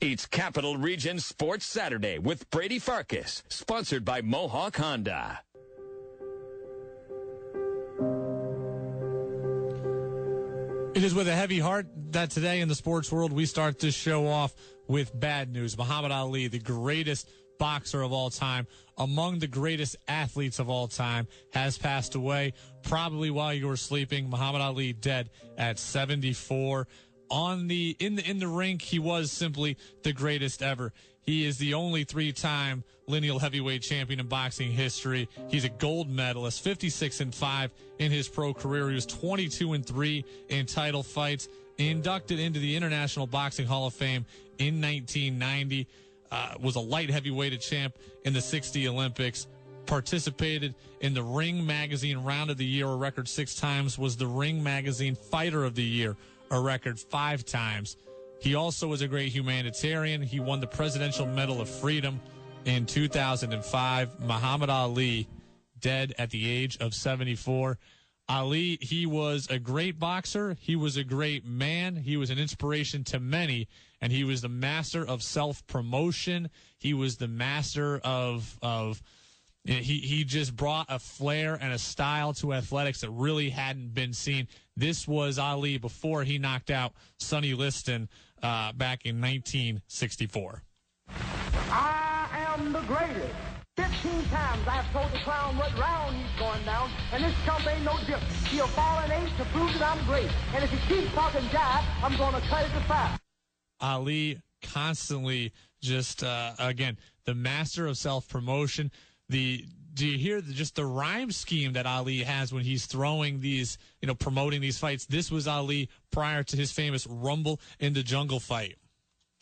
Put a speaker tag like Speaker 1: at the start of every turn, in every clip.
Speaker 1: It's Capital Region Sports Saturday with Brady Farkas, sponsored by Mohawk Honda.
Speaker 2: It is with a heavy heart that today in the sports world we start this show off with bad news. Muhammad Ali, the greatest boxer of all time, among the greatest athletes of all time, has passed away probably while you were sleeping. Muhammad Ali dead at 74. In the ring, he was simply the greatest ever. He is the only three-time lineal heavyweight champion in boxing history. He's a gold medalist, 56-5 in his pro career. He was 22-3 in title fights. Inducted into the International Boxing Hall of Fame in 1990. Was a light heavyweight champ in the 60 Olympics. Participated in the Ring Magazine Round of the Year a record 6 times. Was the Ring Magazine Fighter of the Year a record 5 times. He also was a great humanitarian. He won the Presidential Medal of Freedom in 2005. Muhammad Ali, dead at the age of 74. Ali, he was a great boxer. He was a great man. He was an inspiration to many, and he was the master of self-promotion. He was the master of he just brought a flair and a style to athletics that really hadn't been seen. This was Ali before he knocked out Sonny Liston back in 1964.
Speaker 3: I am the greatest. 15 times I've told the clown what round he's going down, and this chump ain't no different. He'll fall an 8 to prove that I'm great. And if he keeps talking jive, I'm going to cut it to 5.
Speaker 2: Ali constantly just, again, the master of self-promotion. Do you hear just the rhyme scheme that Ali has when he's throwing these, promoting these fights? This was Ali prior to his famous Rumble in the Jungle fight.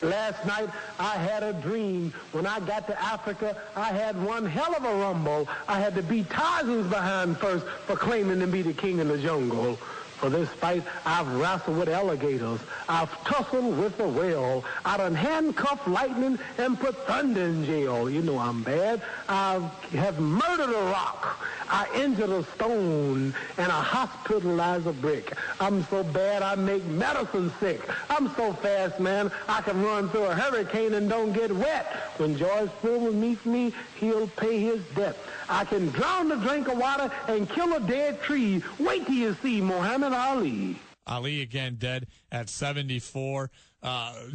Speaker 3: Last night, I had a dream. When I got to Africa, I had one hell of a rumble. I had to beat Tarzan's behind first for claiming to be the king of the jungle. For this fight, I've wrestled with alligators. I've tussled with a whale. I done handcuffed lightning and put thunder in jail. You know I'm bad. I have murdered a rock. I injured a stone, and I hospitalized a brick. I'm so bad I make medicine sick. I'm so fast, man, I can run through a hurricane and don't get wet. When George Foreman meets me, he'll pay his debt. I can drown a drink of water and kill a dead tree. Wait till you see Muhammad Ali.
Speaker 2: Ali again dead at 74.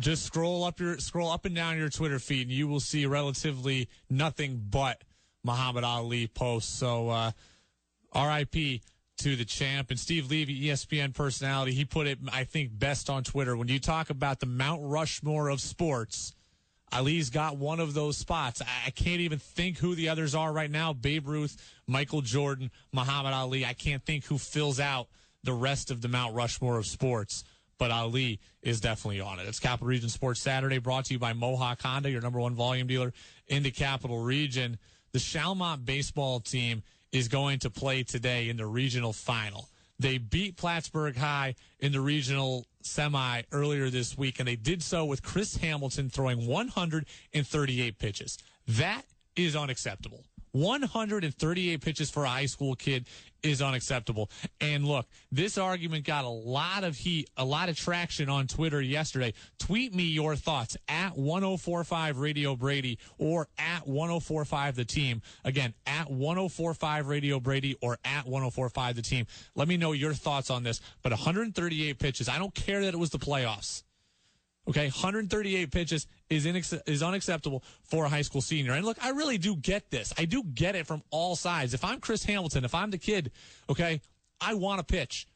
Speaker 2: Just scroll up and down your Twitter feed, and you will see relatively nothing but Muhammad Ali posts. So R.I.P. to the champ. And Steve Levy, ESPN personality, he put it, I think, best on Twitter. When you talk about the Mount Rushmore of sports, Ali's got one of those spots. I can't even think who the others are right now. Babe Ruth, Michael Jordan, Muhammad Ali. I can't think who fills out the rest of the Mount Rushmore of sports, but Ali is definitely on it. It's Capital Region Sports Saturday, brought to you by Mohawk Honda, your number one volume dealer in the Capital Region. The Chalmont baseball team is going to play today in the regional final. They beat Plattsburgh High in the regional semi earlier this week, and they did so with Chris Hamilton throwing 138 pitches. That is unacceptable. 138 pitches for a high school kid is unacceptable. And look, this argument got a lot of heat, a lot of traction on Twitter yesterday. Tweet me your thoughts at 1045 Radio Brady or at 1045 The Team. Again, at 1045 Radio Brady or at 1045 The Team. Let me know your thoughts on this. But 138 pitches, I don't care that it was the playoffs. Okay, 138 pitches is unacceptable for a high school senior. And look, I really do get this. I do get it from all sides. If I'm Chris Hamilton, if I'm the kid, okay, I want to pitch.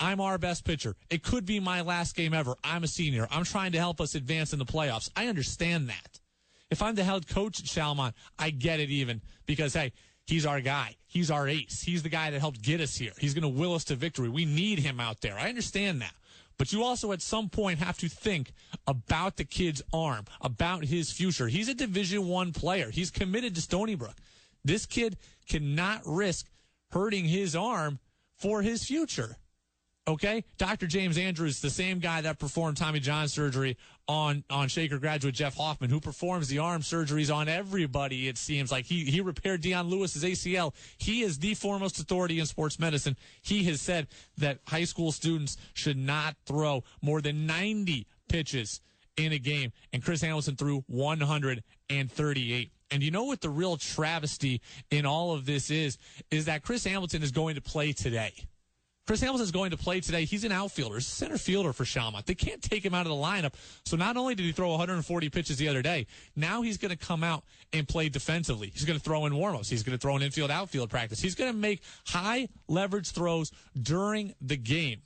Speaker 2: I'm our best pitcher. It could be my last game ever. I'm a senior. I'm trying to help us advance in the playoffs. I understand that. If I'm the head coach at Chalmont, I get it even because, hey, he's our guy. He's our ace. He's the guy that helped get us here. He's going to will us to victory. We need him out there. I understand that. But you also at some point have to think about the kid's arm, about his future. He's a Division I player. He's committed to Stony Brook. This kid cannot risk hurting his arm for his future. Okay? Dr. James Andrews, the same guy that performed Tommy John surgery on Shaker graduate Jeff Hoffman, who performs the arm surgeries on everybody, it seems like. He repaired Deion Lewis's ACL. He is the foremost authority in sports medicine. He has said that high school students should not throw more than 90 pitches in a game, and Chris Hamilton threw 138. And you know what the real travesty in all of this is that Chris Hamilton is going to play today. Chris Hamilton is going to play today. He's an outfielder. He's a center fielder for Shamrock. They can't take him out of the lineup. So not only did he throw 140 pitches the other day, now he's going to come out and play defensively. He's going to throw in warm-ups. He's going to throw in infield-outfield practice. He's going to make high-leverage throws during the game.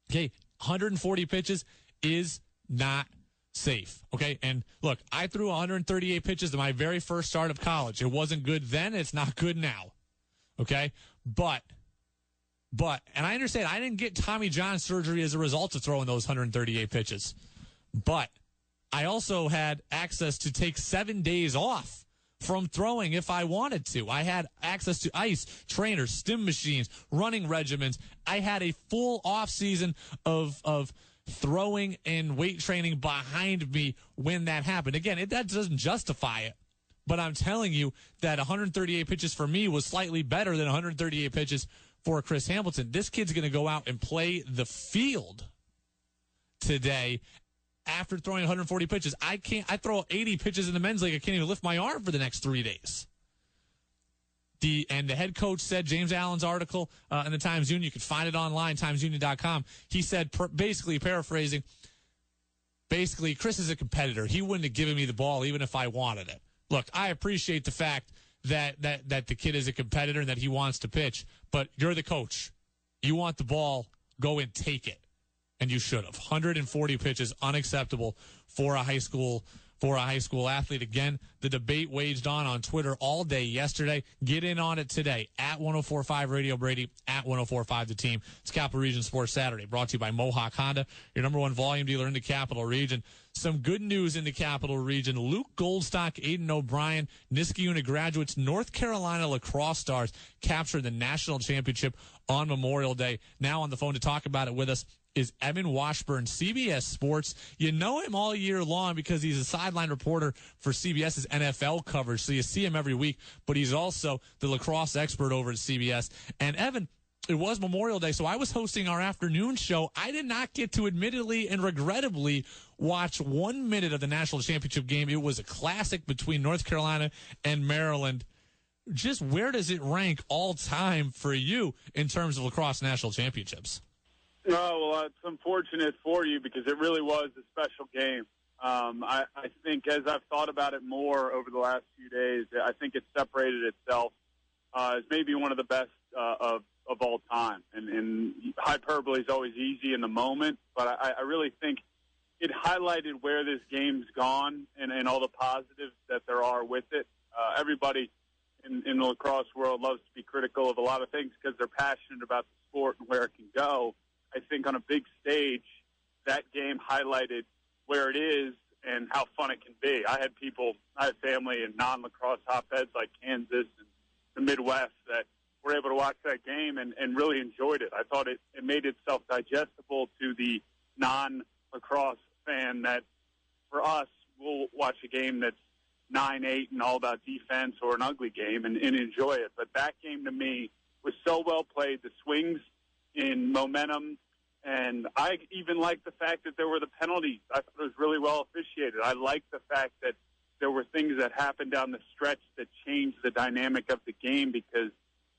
Speaker 2: Okay, 140 pitches is not safe. Okay, and look, I threw 138 pitches to my very first start of college. It wasn't good then. It's not good now. Okay, But, and I understand, I didn't get Tommy John surgery as a result of throwing those 138 pitches. But I also had access to take 7 days off from throwing if I wanted to. I had access to ice, trainers, stim machines, running regimens. I had a full off season of throwing and weight training behind me when that happened. Again, that doesn't justify it. But I'm telling you that 138 pitches for me was slightly better than 138 pitches for Chris Hamilton. This kid's going to go out and play the field today after throwing 140 pitches. I throw 80 pitches in the men's league. I can't even lift my arm for the next 3 days. The head coach said, James Allen's article in the Times-Union, you can find it online, timesunion.com. He said, basically paraphrasing, Chris is a competitor. He wouldn't have given me the ball even if I wanted it. Look, I appreciate the fact that the kid is a competitor and that he wants to pitch, but you're the coach. You want the ball, go and take it. And you should have. 140 pitches, unacceptable for a high school athlete. Again, the debate waged on Twitter all day yesterday. Get in on it today at 104.5 Radio Brady, at 104.5 The Team. It's Capital Region Sports Saturday, brought to you by Mohawk Honda, your number one volume dealer in the Capital Region. Some good news in the Capital Region. Luke Goldstock, Aiden O'Brien, Niskayuna graduates, North Carolina lacrosse stars captured the national championship on Memorial Day. Now on the phone to talk about it with us is Evan Washburn, CBS Sports. You know him all year long because he's a sideline reporter for CBS's NFL coverage, so you see him every week, but he's also the lacrosse expert over at CBS. And Evan, it was Memorial Day, so I was hosting our afternoon show. I did not get to, admittedly and regrettably, watch 1 minute of the national championship game. It was a classic between North Carolina and Maryland. Just where does it rank all time for you in terms of lacrosse national championships?
Speaker 4: Oh, well, it's unfortunate for you because it really was a special game. I think as I've thought about it more over the last few days, I think it separated itself as maybe one of the best of all time. And hyperbole is always easy in the moment, but I really think it highlighted where this game's gone and all the positives that there are with it. Everybody in the lacrosse world loves to be critical of a lot of things because they're passionate about the sport and where it can go. I think on a big stage, that game highlighted where it is and how fun it can be. I had family in non-lacrosse hotbeds like Kansas and the Midwest that were able to watch that game and really enjoyed it. I thought it made itself digestible to the non-lacrosse fan that, for us, we'll watch a game that's 9-8 and all about defense or an ugly game and enjoy it. But that game to me was so well played. The swings in momentum, and I even liked the fact that there were the penalties. I thought it was really well officiated. I liked the fact that there were things that happened down the stretch that changed the dynamic of the game because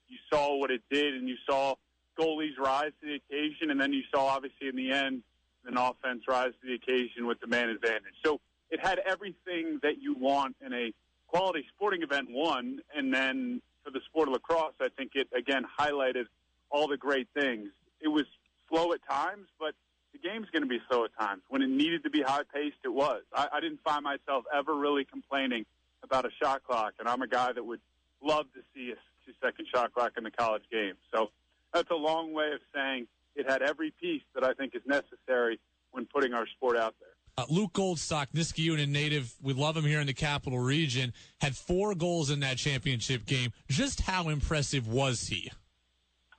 Speaker 4: you saw what it did and you saw goalies rise to the occasion, and then you saw, obviously, in the end, an offense rise to the occasion with the man advantage. So it had everything that you want in a quality sporting event, one, and then for the sport of lacrosse, I think it, again, highlighted all the great things. It was slow at times, but the game's going to be slow at times. When it needed to be high-paced, it was. I didn't find myself ever really complaining about a shot clock, and I'm a guy that would love to see a 2-second shot clock in the college game. So that's a long way of saying it had every piece that I think is necessary when putting our sport out there.
Speaker 2: Luke Goldstock, Niskayuna native, we love him here in the Capital Region, had 4 goals in that championship game. Just how impressive was he?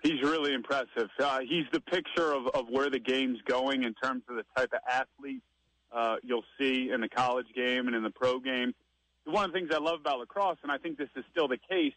Speaker 4: He's really impressive. He's the picture of where the game's going in terms of the type of athlete you'll see in the college game and in the pro game. One of the things I love about lacrosse, and I think this is still the case,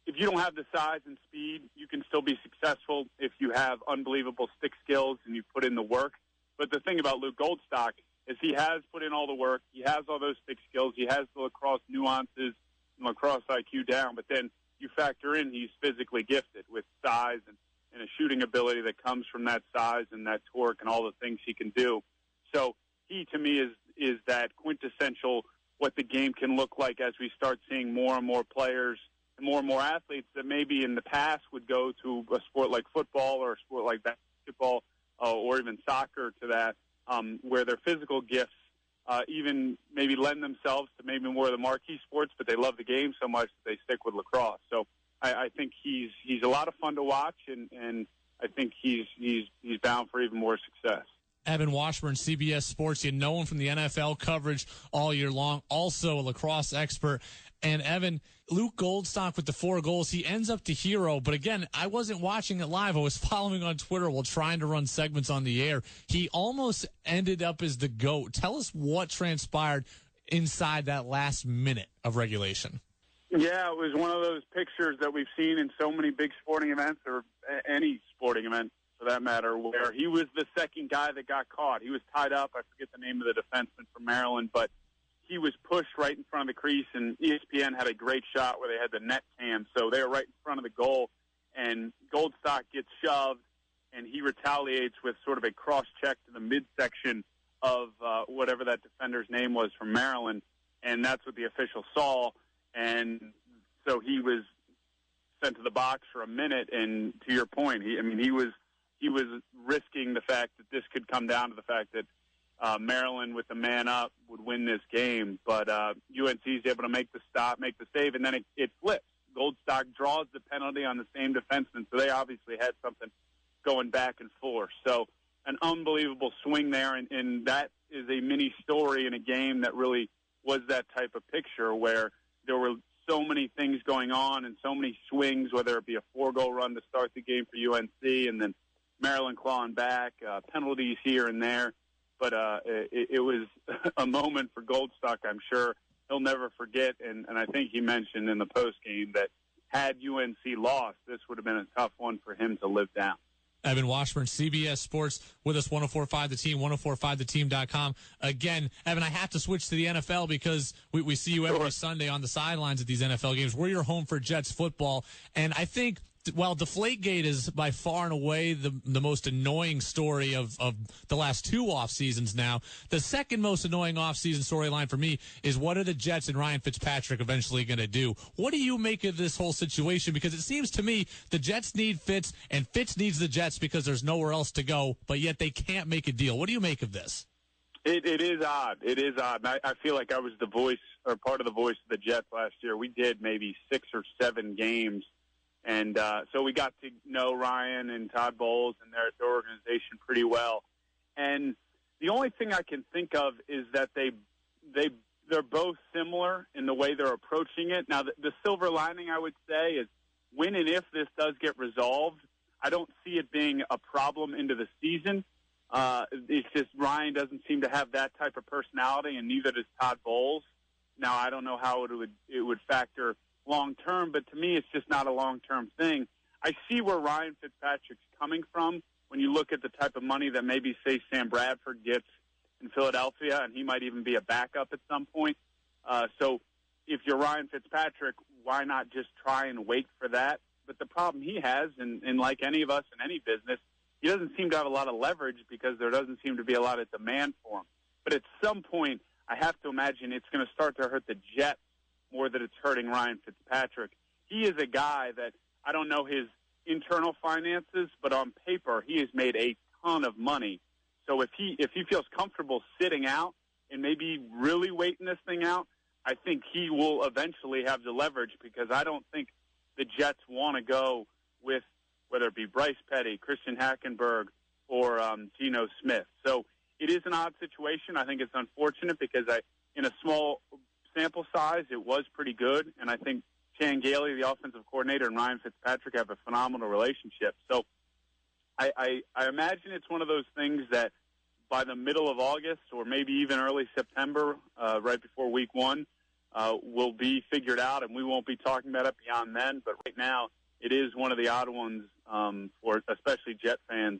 Speaker 4: if you don't have the size and speed, you can still be successful if you have unbelievable stick skills and you put in the work. But the thing about Luke Goldstock, is he has put in all the work. He has all those stick skills. He has the lacrosse nuances and lacrosse IQ down. But then you factor in he's physically gifted with size and a shooting ability that comes from that size and that torque and all the things he can do. So he, to me, is that quintessential what the game can look like as we start seeing more and more players and more athletes that maybe in the past would go to a sport like football or a sport like basketball or even soccer to that, where their physical gifts even maybe lend themselves to maybe more of the marquee sports, but they love the game so much that they stick with lacrosse. So I think he's a lot of fun to watch, and I think he's bound for even more success.
Speaker 2: Evan Washburn, CBS Sports. You know him from the NFL coverage all year long. Also a lacrosse expert. And Evan, Luke Goldstock with the 4 goals. He ends up the hero. But again, I wasn't watching it live. I was following on Twitter while trying to run segments on the air. He almost ended up as the GOAT. Tell us what transpired inside that last minute of regulation.
Speaker 4: Yeah, it was one of those pictures that we've seen in so many big sporting events, or any sporting event for that matter, where he was the second guy that got caught. He was tied up. I forget the name of the defenseman from Maryland, but he was pushed right in front of the crease, and ESPN had a great shot where they had the net cam. So they were right in front of the goal, and Goldstock gets shoved, and he retaliates with sort of a cross-check to the midsection of whatever that defender's name was from Maryland, and that's what the official saw. And so he was sent to the box for a minute, and to your point, he was risking the fact that this could come down to the fact that Maryland, with the man up, would win this game. But UNC is able to make the stop, make the save, and then it flips. Goldstock draws the penalty on the same defenseman, so they obviously had something going back and forth. So an unbelievable swing there, and that is a mini story in a game that really was that type of picture where there were so many things going on and so many swings, whether it be a 4-goal run to start the game for UNC and then Maryland clawing back, penalties here and there. But it was a moment for Goldstock I'm sure he'll never forget. And I think he mentioned in the postgame that had UNC lost, this would have been a tough one for him to live down.
Speaker 2: Evan Washburn, CBS Sports, with us, 104.5 The Team, 104.5theteam.com. Again, Evan, I have to switch to the NFL because we see you every Sunday on the sidelines at these NFL games. We're your home for Jets football. And I think, while Deflategate is by far and away the most annoying story of the last 2 off seasons now, the second most annoying off-season storyline for me is what are the Jets and Ryan Fitzpatrick eventually going to do? What do you make of this whole situation? Because it seems to me the Jets need Fitz and Fitz needs the Jets because there's nowhere else to go, but yet they can't make a deal. What do you make of this?
Speaker 4: It is odd. It is odd. And I feel like I was the voice or part of the voice of the Jets last year. We did maybe 6 or 7 games. And so we got to know Ryan and Todd Bowles and their organization pretty well. And the only thing I can think of is that they're both similar in the way they're approaching it. Now, the silver lining, I would say, is when and if this does get resolved, I don't see it being a problem into the season. It's just Ryan doesn't seem to have that type of personality, and neither does Todd Bowles. Now, I don't know how it would factor long-term, but to me it's just not a long-term thing. I see where Ryan Fitzpatrick's coming from when you look at the type of money that maybe, say, Sam Bradford gets in Philadelphia, and he might even be a backup at some point. So if you're Ryan Fitzpatrick, why not just try and wait for that? But the problem he has, and like any of us in any business, he doesn't seem to have a lot of leverage because there doesn't seem to be a lot of demand for him. But at some point, I have to imagine it's going to start to hurt the Jets more than it's hurting Ryan Fitzpatrick. He is a guy that I don't know his internal finances, but on paper he has made a ton of money. So if he feels comfortable sitting out and maybe really waiting this thing out, I think he will eventually have the leverage because I don't think the Jets want to go with whether it be Bryce Petty, Christian Hackenberg, or Geno Smith. So it is an odd situation. I think it's unfortunate because in a small sample size, it was pretty good, and I think Chan Gailey, the offensive coordinator, and Ryan Fitzpatrick have a phenomenal relationship. So I imagine it's one of those things that by the middle of August or maybe even early September, right before week 1, will be figured out, and we won't be talking about it beyond then. But right now, it is one of the odd ones for especially Jet fans.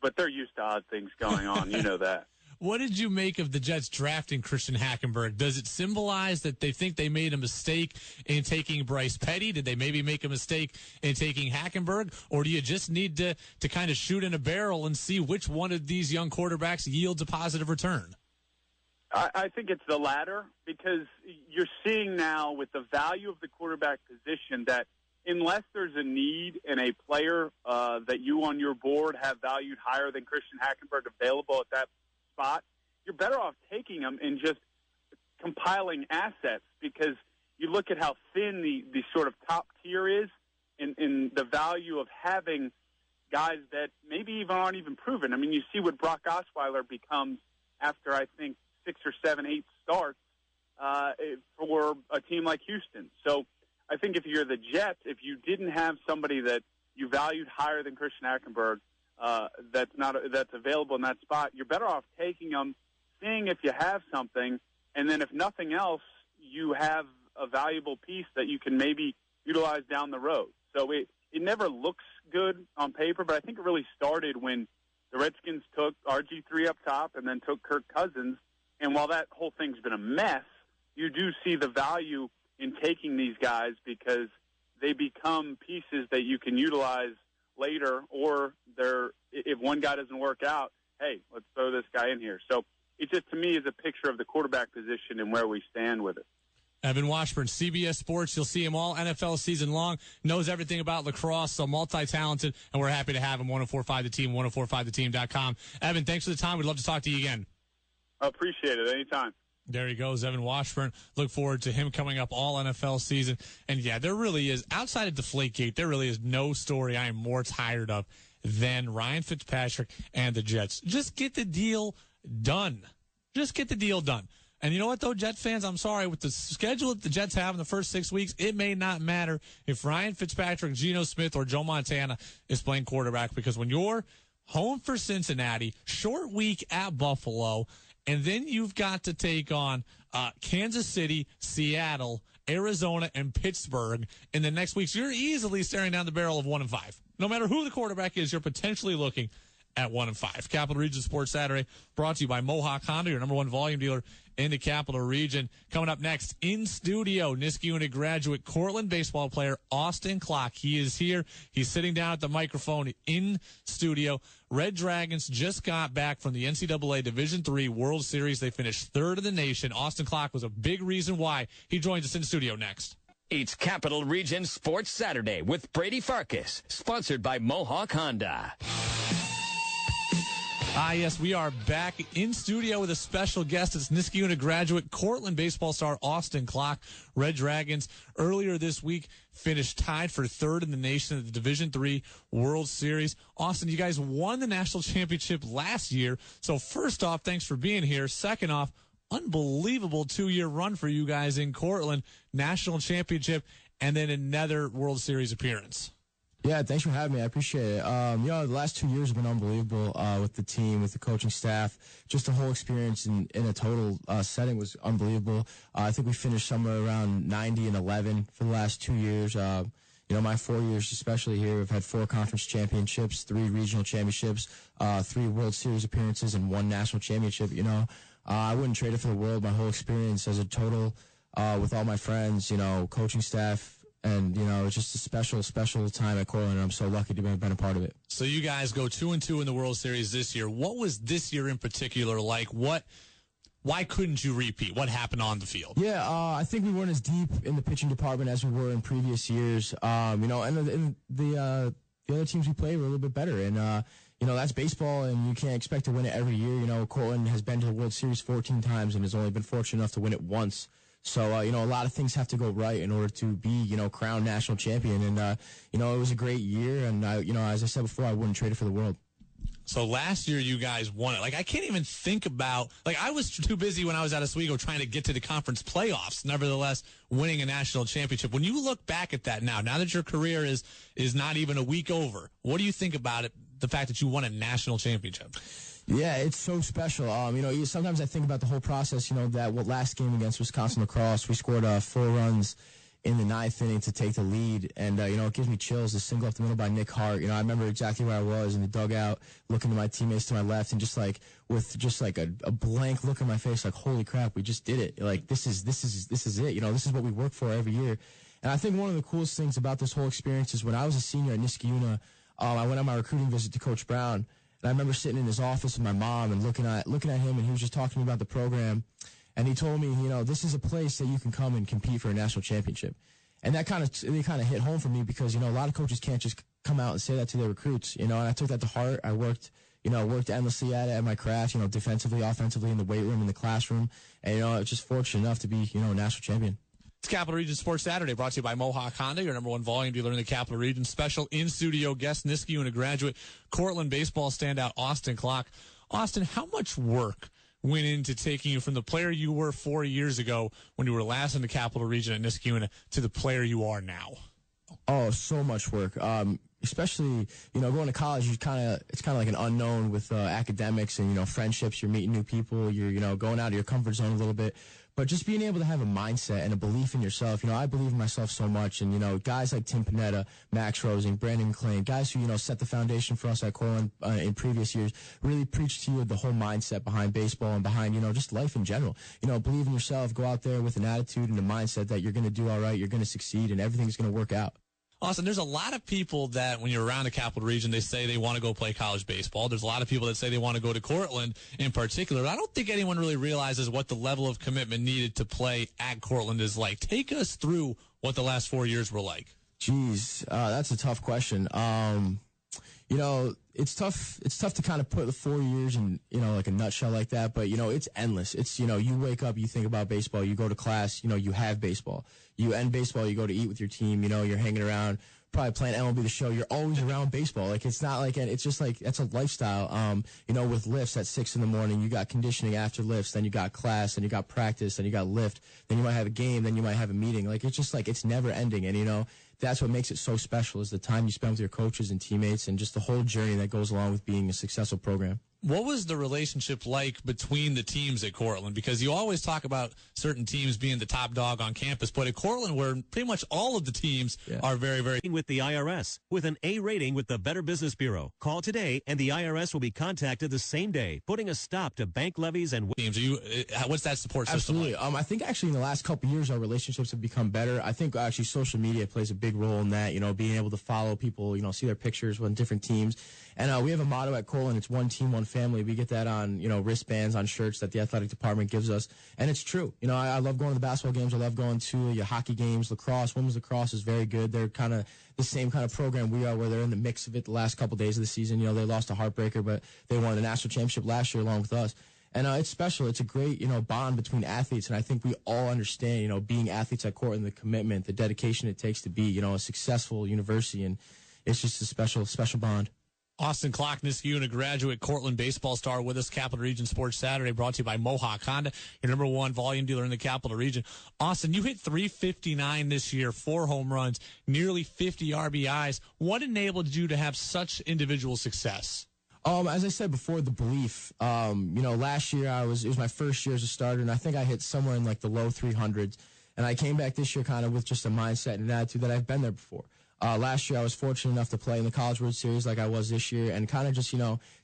Speaker 4: But they're used to odd things going on. You know that.
Speaker 2: What did you make of the Jets drafting Christian Hackenberg? Does it symbolize that they think they made a mistake in taking Bryce Petty? Did they maybe make a mistake in taking Hackenberg? Or do you just need to kind of shoot in a barrel and see which one of these young quarterbacks yields a positive return?
Speaker 4: I think it's the latter, because you're seeing now with the value of the quarterback position that unless there's a need and a player that you on your board have valued higher than Christian Hackenberg available at that spot, you're better off taking them and just compiling assets, because you look at how thin the sort of top tier is in the value of having guys that maybe even aren't even proven. I mean, you see what Brock Osweiler becomes after, I think, 6 or 7, 8 starts for a team like Houston. So I think if you're the Jets, if you didn't have somebody that you valued higher than Christian Hackenberg that's available in that spot, you're better off taking them, seeing if you have something, and then if nothing else, you have a valuable piece that you can maybe utilize down the road. So it never looks good on paper, but I think it really started when the Redskins took RG3 up top and then took Kirk Cousins. And while that whole thing's been a mess, you do see the value in taking these guys because they become pieces that you can utilize later, or if one guy doesn't work out, hey, let's throw this guy in here. So it just, to me, is a picture of the quarterback position and where we stand with it.
Speaker 2: Evan Washburn, CBS Sports. You'll see him all NFL season long. Knows everything about lacrosse, so multi-talented, and we're happy to have him. 104.5 The Team, 104.5theteam.com. Evan, thanks for the time. We'd love to talk to you again.
Speaker 4: I appreciate it. Anytime.
Speaker 2: There he goes, Evan Washburn. Look forward to him coming up all NFL season. And, yeah, there really is, outside of Deflategate, there really is no story I am more tired of than Ryan Fitzpatrick and the Jets. Just get the deal done. Just get the deal done. And you know what, though, Jet fans? I'm sorry. With the schedule that the Jets have in the first 6 weeks, it may not matter if Ryan Fitzpatrick, Geno Smith, or Joe Montana is playing quarterback, because when you're home for Cincinnati, short week at Buffalo, and then you've got to take on Kansas City, Seattle, Arizona, and Pittsburgh in the next weeks, you're easily staring down the barrel of 1-5. No matter who the quarterback is, you're potentially looking at 1-5. Capital Region Sports Saturday, brought to you by Mohawk Honda, your #1 volume dealer in the Capital Region. Coming up next, in studio, Niskayuna graduate, Cortland baseball player Austin Clark. He is here. He's sitting down at the microphone in studio. Red Dragons just got back from the NCAA Division III World Series. They finished 3rd in the nation. Austin Clark was a big reason why. He joins us in studio next.
Speaker 1: It's Capital Region Sports Saturday with Brady Farkas, sponsored by Mohawk Honda.
Speaker 2: Yes, we are back in studio with a special guest. It's Niskayuna graduate, Cortland baseball star Austin Clark. Red Dragons earlier this week finished tied for 3rd in the nation at the Division III World Series. Austin, you guys won the national championship last year. So first off, thanks for being here. Second off, unbelievable 2-year run for you guys in Cortland. National championship and then another World Series appearance.
Speaker 5: Yeah, thanks for having me. I appreciate it. The last 2 years have been unbelievable with the team, with the coaching staff. Just the whole experience in a total setting was unbelievable. I think we finished somewhere around 90-11 for the last 2 years. My 4 years especially here, we've had 4 conference championships, 3 regional championships, 3 World Series appearances, and 1 national championship. I wouldn't trade it for the world. My whole experience as a total with all my friends, coaching staff, and, it's just a special, special time at Cortland, and I'm so lucky to have been a part of it.
Speaker 2: So you guys go 2-2 in the World Series this year. What was this year in particular like? Why couldn't you repeat? What happened on the field?
Speaker 5: Yeah, I think we weren't as deep in the pitching department as we were in previous years. And the other teams we played were a little bit better. And, that's baseball, and you can't expect to win it every year. Cortland has been to the World Series 14 times and has only been fortunate enough to win it once. So, a lot of things have to go right in order to be, crowned national champion. And, it was a great year. And, as I said before, I wouldn't trade it for the world.
Speaker 2: So last year you guys won it. I can't even think about, I was too busy when I was at Oswego trying to get to the conference playoffs. Nevertheless, winning a national championship. When you look back at that now that your career is not even a week over, what do you think about it, the fact that you won a national championship?
Speaker 5: Yeah, it's so special. Sometimes I think about the whole process, that last game against Wisconsin lacrosse, we scored 4 runs in the ninth inning to take the lead. And, it gives me chills. The single up the middle by Nick Hart. I remember exactly where I was in the dugout, looking to my teammates to my left, and just like with just like a blank look on my face, like, holy crap, we just did it. Like, this is it. This is what we work for every year. And I think one of the coolest things about this whole experience is when I was a senior at Niskayuna, I went on my recruiting visit to Coach Brown, and I remember sitting in his office with my mom and looking at him, and he was just talking to me about the program, and he told me, this is a place that you can come and compete for a national championship. And that kind of hit home for me because, a lot of coaches can't just come out and say that to their recruits, and I took that to heart. I worked endlessly at it, at my craft, defensively, offensively, in the weight room, in the classroom, and, I was just fortunate enough to be, a national champion.
Speaker 2: It's Capital Region Sports Saturday, brought to you by Mohawk Honda, your number one volume dealer in the Capital Region. Special in-studio guest, Niskayuna graduate, Cortland baseball standout, Austin Clark. Austin, how much work went into taking you from the player you were 4 years ago when you were last in the Capital Region at Niskayuna to the player you are now?
Speaker 5: Oh, so much work. Especially, going to college, it's kind of like an unknown with academics and, friendships. You're meeting new people. You're, going out of your comfort zone a little bit. But just being able to have a mindset and a belief in yourself, I believe in myself so much. And, guys like Tim Panetta, Max Rosing, Brandon McClain, guys who, set the foundation for us at Cortland in previous years, really preach to you the whole mindset behind baseball and behind, just life in general. Believe in yourself, go out there with an attitude and a mindset that you're going to do all right, you're going to succeed, and everything's going to work out.
Speaker 2: Austin, there's a lot of people that when you're around the Capital Region, they say they want to go play college baseball. There's a lot of people that say they want to go to Cortland in particular. But I don't think anyone really realizes what the level of commitment needed to play at Cortland is like. Take us through what the last 4 years were like.
Speaker 5: Jeez, that's a tough question. It's tough to kind of put the 4 years in, like a nutshell like that, but, it's endless. It's, you wake up, you think about baseball, you go to class, you have baseball. You end baseball, you go to eat with your team, you're hanging around, probably playing MLB The Show. You're always around baseball. Like, it's not like, it's just like, that's a lifestyle. With lifts at 6 a.m, you got conditioning after lifts, then you got class, then you got practice, then you got lift, then you might have a game, then you might have a meeting. Like, it's just like, it's never ending. And, that's what makes it so special is the time you spend with your coaches and teammates and just the whole journey that goes along with being a successful program.
Speaker 2: What was the relationship like between the teams at Cortland? Because you always talk about certain teams being the top dog on campus, but at Cortland, where pretty much all of the teams are very, very...
Speaker 6: With the IRS, with an A rating with the Better Business Bureau. Call today, and the IRS will be contacted the same day, putting a stop to bank levies and...
Speaker 2: Teams. What's that support system
Speaker 5: like? I think actually in the last couple of years, our relationships have become better. I think actually social media plays a big role in that, being able to follow people, see their pictures on different teams. And we have a motto at Cortland, it's one team, one family. We get that on, wristbands, on shirts that the athletic department gives us. And it's true. I love going to the basketball games. I love going to your hockey games, lacrosse. Women's lacrosse is very good. They're kind of the same kind of program we are, where they're in the mix of it the last couple days of the season. They lost a heartbreaker, but they won the national championship last year along with us. And it's special. It's a great, bond between athletes. And I think we all understand, being athletes at Cortland, the commitment, the dedication it takes to be, a successful university. And it's just a special, special bond.
Speaker 2: Austin Clark, Niskayuna graduate, Cortland baseball star with us. Capital Region Sports Saturday brought to you by Mohawk Honda, your number one volume dealer in the Capital Region. Austin, you hit 359 this year, 4 home runs, nearly 50 RBIs. What enabled you to have such individual success?
Speaker 5: As I said before, the belief. Last year it was my first year as a starter, and I think I hit somewhere in like the low 300s. And I came back this year kind of with just a mindset and an attitude that I've been there before. Last year I was fortunate enough to play in the College World Series like I was this year, and kind of just,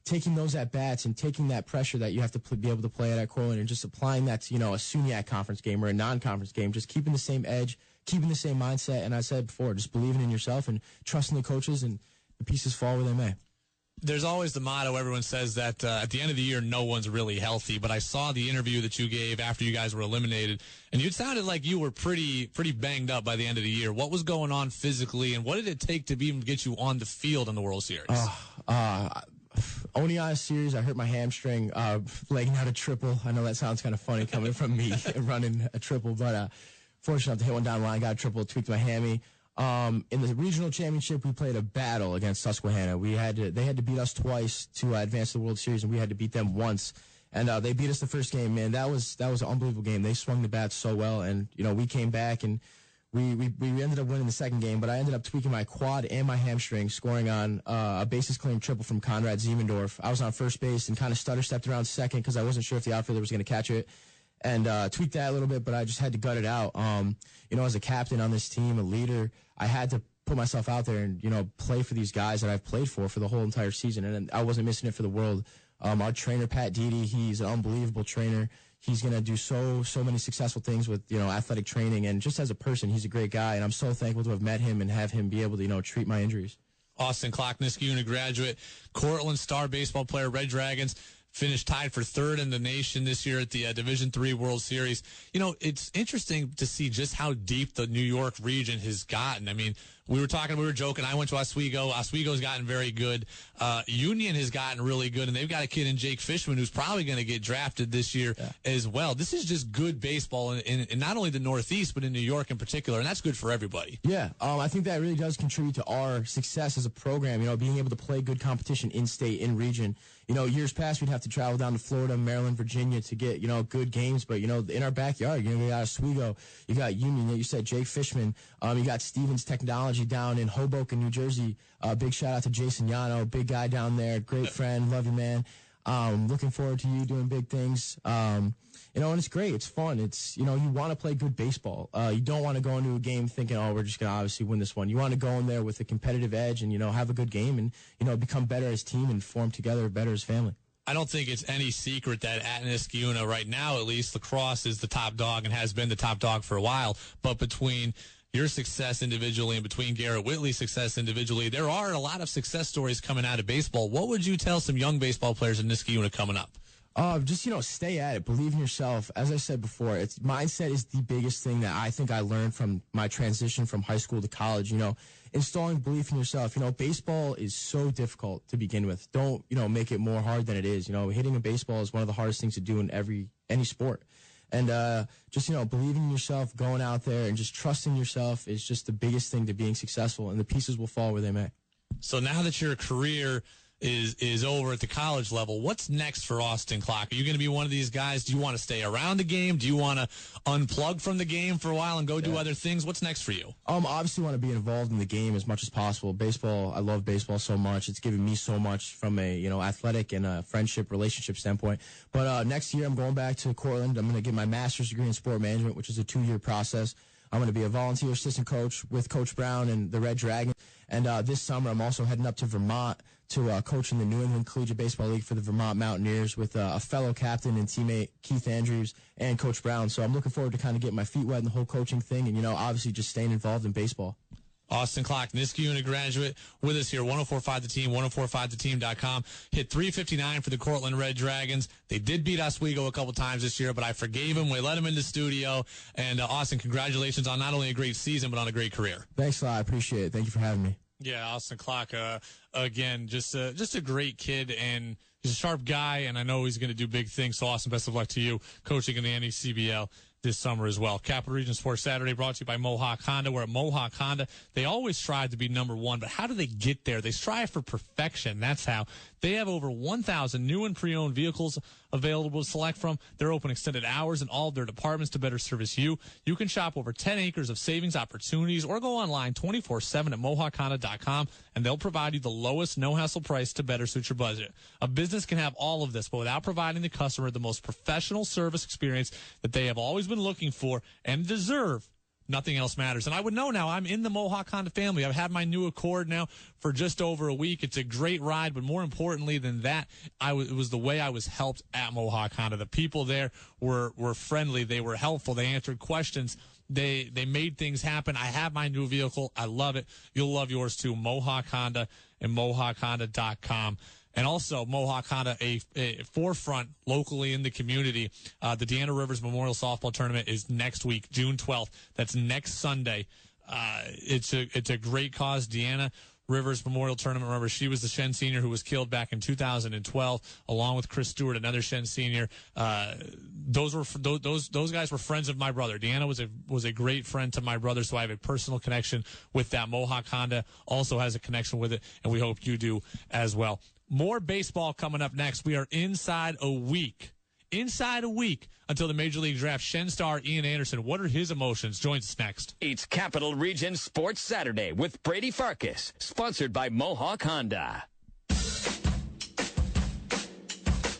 Speaker 5: taking those at-bats and taking that pressure that you have to be able to play at Cortland and just applying that to, a SUNYAC conference game or a non-conference game, just keeping the same edge, keeping the same mindset. And I said before, just believing in yourself and trusting the coaches, and the pieces fall where they may.
Speaker 2: There's always the motto, everyone says that at the end of the year, no one's really healthy. But I saw the interview that you gave after you guys were eliminated, and you sounded like you were pretty banged up by the end of the year. What was going on physically, and what did it take to even get you on the field in the World Series?
Speaker 5: Oneonta series, I hurt my hamstring, legging out a triple. I know that sounds kind of funny coming from me running a triple, but fortunate enough to hit one down the line, got a triple, tweaked my hammy. In the regional championship, we played a battle against Susquehanna. They had to beat us twice to advance to the World Series, and we had to beat them once. And they beat us the first game, man. That was an unbelievable game. They swung the bat so well, and we came back and we ended up winning the second game. But I ended up tweaking my quad and my hamstring, scoring on a bases claim triple from Conrad Ziemendorf. I was on first base and kind of stutter stepped around second because I wasn't sure if the outfielder was going to catch it. and tweak that a little bit, but I just had to gut it out. As a captain on this team, a leader, I had to put myself out there and, play for these guys that I've played for the whole entire season, and I wasn't missing it for the world. Our trainer, Pat Dede, he's an unbelievable trainer. He's going to do so many successful things with, athletic training, and just as a person, he's a great guy, and I'm so thankful to have met him and have him be able to, treat my injuries.
Speaker 2: Austin Clark, Niskayuna graduate, Cortland star baseball player, Red Dragons. Finished tied for third in the nation this year at the Division III World Series. It's interesting to see just how deep the New York region has gotten. I mean, we were joking. I went to Oswego. Oswego's gotten very good. Union has gotten really good, and they've got a kid in Jake Fishman who's probably going to get drafted this year as well. This is just good baseball in not only the Northeast, but in New York in particular, and that's good for everybody.
Speaker 5: Yeah, I think that really does contribute to our success as a program, being able to play good competition in-state, in-region. Years past, we'd have to travel down to Florida, Maryland, Virginia to get, good games. But, in our backyard, you got Oswego, you got Union, you said Jake Fishman, you got Stevens Technology down in Hoboken, New Jersey. Big shout out to Jason Yano, big guy down there, great friend, love you, man. Looking forward to you doing big things. And it's great. It's fun. It's, you want to play good baseball. You don't want to go into a game thinking, we're just going to obviously win this one. You want to go in there with a competitive edge and, have a good game and, become better as a team and form together better as family.
Speaker 2: I don't think it's any secret that at Niskayuna right now, at least, lacrosse is the top dog and has been the top dog for a while. But between your success individually and between Garrett Whitley's success individually, there are a lot of success stories coming out of baseball. What would you tell some young baseball players in Niskayuna coming up?
Speaker 5: Just, stay at it. Believe in yourself. As I said before, mindset is the biggest thing that I think I learned from my transition from high school to college. Installing belief in yourself. Baseball is so difficult to begin with. Don't, make it more hard than it is. Hitting a baseball is one of the hardest things to do in any sport. And just, believing in yourself, going out there and just trusting yourself is just the biggest thing to being successful, and the pieces will fall where they may.
Speaker 2: So now that your career is over at the college level, what's next for Austin Clark? Are you going to be one of these guys? Do you want to stay around the game? Do you want to unplug from the game for a while and go do other things? What's next for you?
Speaker 5: Obviously want to be involved in the game as much as possible. Baseball, I love baseball so much. It's given me so much from a, athletic and a friendship, relationship standpoint. But next year I'm going back to Cortland. I'm going to get my master's degree in sport management, which is a 2-year process. I'm going to be a volunteer assistant coach with Coach Brown and the Red Dragon. And this summer, I'm also heading up to Vermont to coach in the New England Collegiate Baseball League for the Vermont Mountaineers with a fellow captain and teammate, Keith Andrews, and Coach Brown. So I'm looking forward to kind of getting my feet wet in the whole coaching thing and, obviously just staying involved in baseball.
Speaker 2: Austin Clark, Niskayuna graduate, with us here, 104.5 The Team, 104.5theteam.com. Hit .359 for the Cortland Red Dragons. They did beat Oswego a couple times this year, but I forgave him. We let him in the studio. And, Austin, congratulations on not only a great season, but on a great career.
Speaker 5: Thanks a lot. I appreciate it. Thank you for having me.
Speaker 2: Yeah, Austin Clark, again, just a great kid, and he's a sharp guy, and I know he's going to do big things. So, Austin, best of luck to you coaching in the NECBL this summer as well. Capital Region Sports Saturday brought to you by Mohawk Honda. We're at Mohawk Honda. They always strive to be number one, but how do they get there? They strive for perfection. That's how. They have over 1,000 new and pre-owned vehicles available to select from. They're open extended hours in all of their departments to better service you. You can shop over 10 acres of savings opportunities or go online 24/7 at MohawkHonda.com, and they'll provide you the lowest no-hassle price to better suit your budget. A business can have all of this, but without providing the customer the most professional service experience that they have always been looking for and deserve, nothing else matters. And I would know now. I'm in the Mohawk Honda family. I've had my new Accord now for just over a week. It's a great ride, but more importantly than that, it was the way I was helped at Mohawk Honda. The people there were friendly. They were helpful. They answered questions. They made things happen. I have my new vehicle. I love it. You'll love yours too. Mohawk Honda and MohawkHonda.com. And also, Mohawk Honda, a forefront locally in the community. The Deanna Rivers Memorial Softball Tournament is next week, June 12th. That's next Sunday. It's a great cause. Deanna Rivers Memorial Tournament. Remember, she was the Shen senior who was killed back in 2012, along with Chris Stewart, another Shen senior. Those guys were friends of my brother. Deanna was a great friend to my brother, so I have a personal connection with that. Mohawk Honda also has a connection with it, and we hope you do as well. More baseball coming up next. We are inside a week until the Major League Draft. Shen star Ian Anderson, what are his emotions? Joins us next.
Speaker 1: It's Capital Region Sports Saturday with Brady Farkas, sponsored by Mohawk Honda.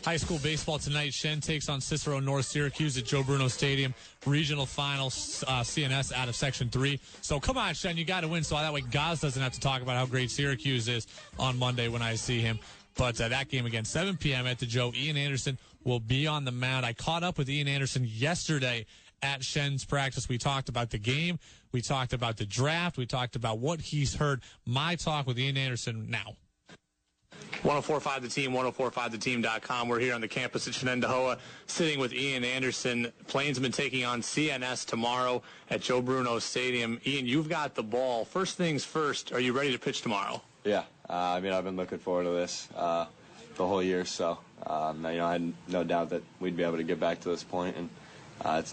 Speaker 2: Hi, high school baseball tonight. Shen takes on Cicero North Syracuse at Joe Bruno Stadium. Regional finals, CNS out of Section 3. So come on, Shen, you got to win so that way Gaz doesn't have to talk about how great Syracuse is on Monday when I see him. But that game again, 7 p.m. at the Joe. Ian Anderson will be on the mound. I caught up with Ian Anderson yesterday at Shen's practice. We talked about the game. We talked about the draft. We talked about what he's heard. My talk with Ian Anderson now.
Speaker 7: 104.5 The Team, 104.5theteam.com. We're here on the campus at Shenendahowa, sitting with Ian Anderson. Plainsman taking on CNS tomorrow at Joe Bruno Stadium. Ian, you've got the ball. First things first, are you ready to pitch tomorrow?
Speaker 8: Yeah. I've been looking forward to this the whole year, so I had no doubt that we'd be able to get back to this point, and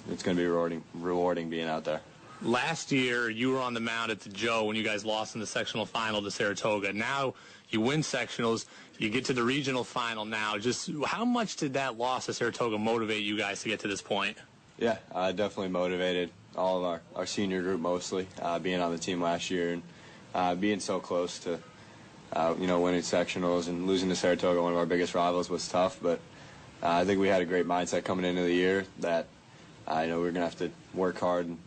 Speaker 8: it's going to be rewarding being out there.
Speaker 7: Last year, you were on the mound at the Joe when you guys lost in the sectional final to Saratoga. Now you win sectionals. You get to the regional final now. Just how much did that loss to Saratoga motivate you guys to get to this point?
Speaker 8: Yeah, definitely motivated all of our senior group mostly, being on the team last year and being so close to, winning sectionals and losing to Saratoga, one of our biggest rivals, was tough. But I think we had a great mindset coming into the year that, we're going to have to work hard and,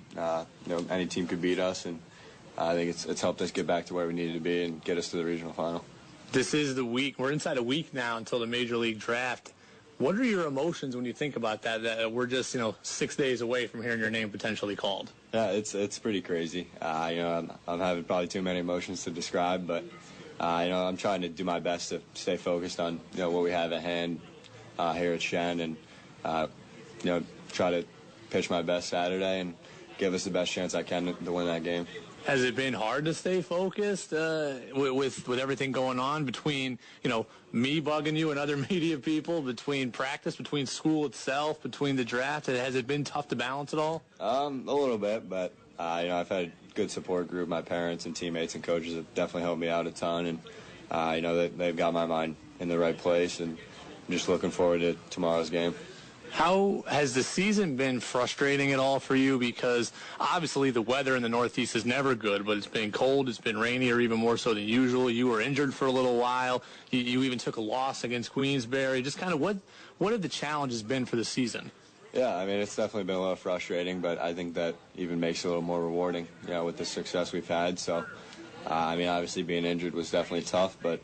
Speaker 8: any team could beat us, and I think it's helped us get back to where we needed to be and get us to the regional final.
Speaker 7: This is the week. We're inside a week now until the Major League Draft. What are your emotions when you think about that we're just, 6 days away from hearing your name potentially called?
Speaker 8: Yeah, it's pretty crazy. I'm having probably too many emotions to describe, but, I'm trying to do my best to stay focused on, what we have at hand here at Shen and, try to pitch my best Saturday and give us the best chance I can to win that game.
Speaker 7: Has it been hard to stay focused with everything going on between, me bugging you and other media people, between practice, between school itself, between the draft? Has it been tough to balance it all?
Speaker 8: A little bit, but, I've had a good support group. My parents and teammates and coaches have definitely helped me out a ton, and, they've got my mind in the right place, and I'm just looking forward to tomorrow's game.
Speaker 7: How has the season been frustrating at all for you? Because obviously the weather in the Northeast is never good, but it's been cold, it's been rainy, or even more so than usual. You were injured for a little while. You even took a loss against Queensbury. Just kind of what have the challenges been for the season?
Speaker 8: Yeah, it's definitely been a little frustrating, but I think that even makes it a little more rewarding, with the success we've had. So, obviously being injured was definitely tough, but,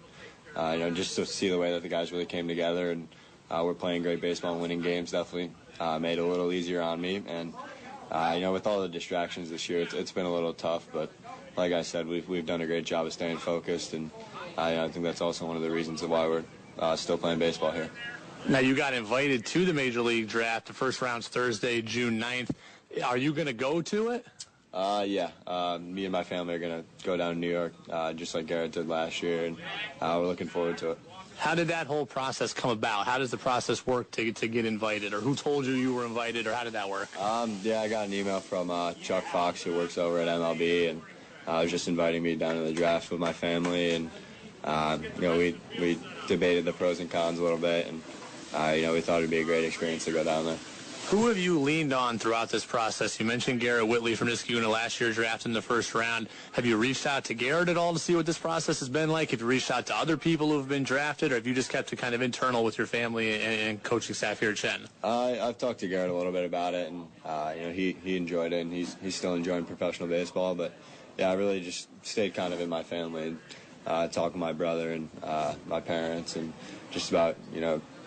Speaker 8: just to see the way that the guys really came together and we're playing great baseball and winning games definitely made it a little easier on me. And, with all the distractions this year, it's been a little tough. But like I said, we've done a great job of staying focused. And I think that's also one of the reasons of why we're still playing baseball here.
Speaker 7: Now, you got invited to the Major League Draft. The first round's Thursday, June 9th. Are you going to go to it?
Speaker 8: Yeah. Me and my family are going to go down to New York, just like Garrett did last year. And we're looking forward to it.
Speaker 7: How did that whole process come about? How does the process work to get invited? Or who told you were invited, or how did that work?
Speaker 8: Yeah, I got an email from Chuck Fox, who works over at MLB, and was just inviting me down to the draft with my family. And, we debated the pros and cons a little bit, and, we thought it would be a great experience to go down there.
Speaker 7: Who have you leaned on throughout this process? You mentioned Garrett Whitley from Niskuna last year, drafted in the first round. Have you reached out to Garrett at all to see what this process has been like? Have you reached out to other people who have been drafted, or have you just kept it kind of internal with your family and coaching staff here at Shen?
Speaker 8: I've talked to Garrett a little bit about it, and he enjoyed it, and he's still enjoying professional baseball. But yeah, I really just stayed kind of in my family and talked with my brother and my parents, and just about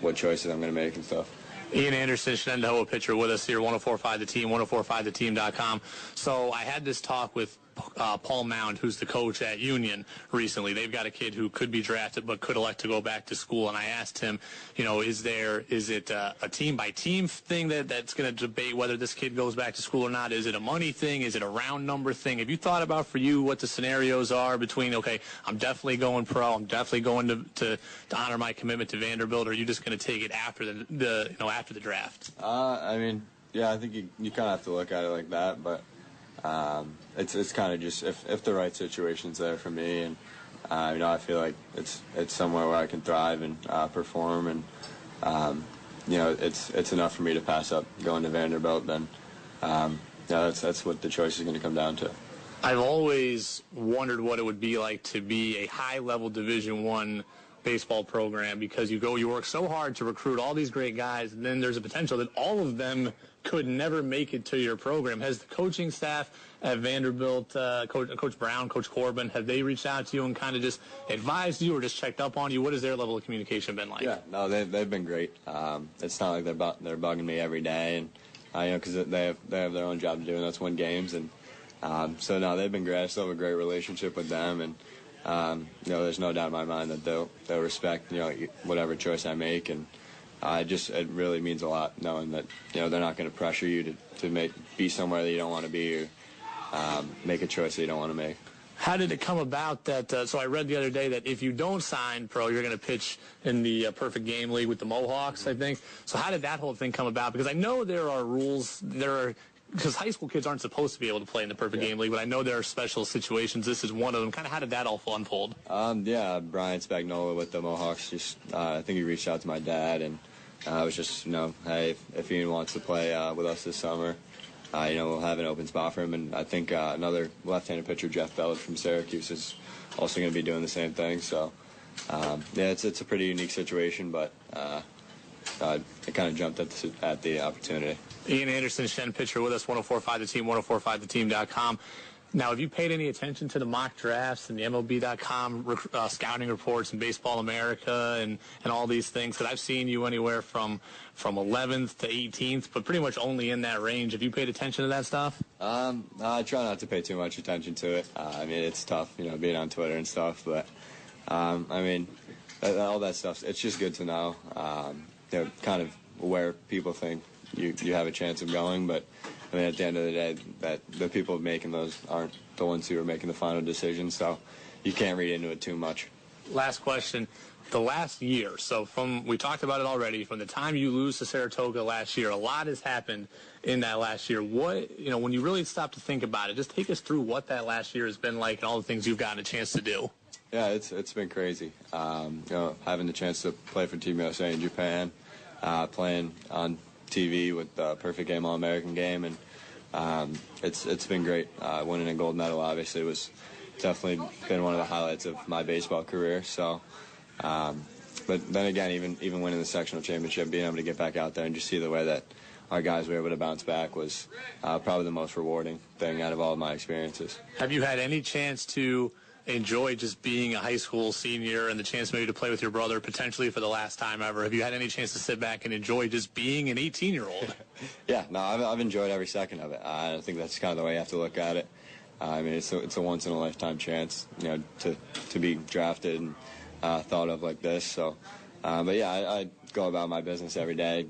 Speaker 8: what choices I'm going to make and stuff.
Speaker 7: Ian Anderson, Shenendahowa pitcher, with us here, 104.5 The Team, 104.5theteam.com. So I had this talk with Paul Mound, who's the coach at Union recently. They've got a kid who could be drafted but could elect to go back to school. And I asked him, is it a team-by-team thing that's going to debate whether this kid goes back to school or not? Is it a money thing? Is it a round number thing? Have you thought about for you what the scenarios are between, okay, I'm definitely going pro, I'm definitely going to honor my commitment to Vanderbilt, or are you just going to take it after after the draft?
Speaker 8: Yeah, I think you kind of have to look at it like that, but it's kind of just if the right situation's there for me, and I feel like it's somewhere where I can thrive and perform, and it's enough for me to pass up going to Vanderbilt. Then that's what the choice is going to come down to.
Speaker 7: I've always wondered what it would be like to be a high-level Division I baseball program because you work so hard to recruit all these great guys, and then there's a potential that all of them could never make it to your program. Has the coaching staff at Vanderbilt, Coach Brown, Coach Corbin, have they reached out to you and kind of just advised you or just checked up on you? What has their level of communication been like?
Speaker 8: Yeah, no, they've been great. It's not like they're bugging me every day, and because they have their own job to do, and that's win games. And so no, they've been great. I still have a great relationship with them, and there's no doubt in my mind that they'll respect whatever choice I make, and it really means a lot knowing that they're not going to pressure you to be somewhere that you don't want to be, or make a choice that you don't want to make.
Speaker 7: How did it come about that, so I read the other day that if you don't sign pro, you're going to pitch in the Perfect Game League with the Mohawks, I think. So how did that whole thing come about? Because I know there are rules, because high school kids aren't supposed to be able to play in the Perfect Game League, but I know there are special situations. This is one of them. Kind of how did that all unfold?
Speaker 8: Brian Spagnola with the Mohawks, I think he reached out to my dad, and I was just, hey, if Ian wants to play with us this summer, we'll have an open spot for him. And I think another left-handed pitcher, Jeff Bellard from Syracuse, is also going to be doing the same thing. So, it's a pretty unique situation, but I kind of jumped at the opportunity.
Speaker 7: Ian Anderson, Shen pitcher with us, 104.5 The Team, 104.5theteam.com. Now, have you paid any attention to the mock drafts and the MLB.com scouting reports and Baseball America and all these things? Because I've seen you anywhere from 11th to 18th, but pretty much only in that range. Have you paid attention to that stuff?
Speaker 8: I try not to pay too much attention to it. It's tough, being on Twitter and stuff, but, all that stuff, it's just good to know, kind of where people think you have a chance of going, but at the end of the day, that the people making those aren't the ones who are making the final decision, so you can't read into it too much.
Speaker 7: Last question. The last year, so we talked about it already, from the time you lose to Saratoga last year, a lot has happened in that last year. What, when you really stop to think about it, just take us through what that last year has been like and all the things you've gotten a chance to do.
Speaker 8: Yeah, it's been crazy. Having the chance to play for Team USA in Japan, playing on TV with the Perfect Game All-American game, and it's been great. Winning a gold medal obviously was definitely been one of the highlights of my baseball career. So, but then again, even winning the sectional championship, being able to get back out there and just see the way that our guys were able to bounce back was probably the most rewarding thing out of all of my experiences.
Speaker 7: Have you had any chance to enjoy just being a high school senior and the chance maybe to play with your brother potentially for the last time ever? Have you had any chance to sit back and enjoy just being an 18-year-old?
Speaker 8: Yeah, no, I've enjoyed every second of it. I think that's kind of the way you have to look at it. It's a once-in-a-lifetime chance, to be drafted and thought of like this. So, but yeah, I go about my business every day,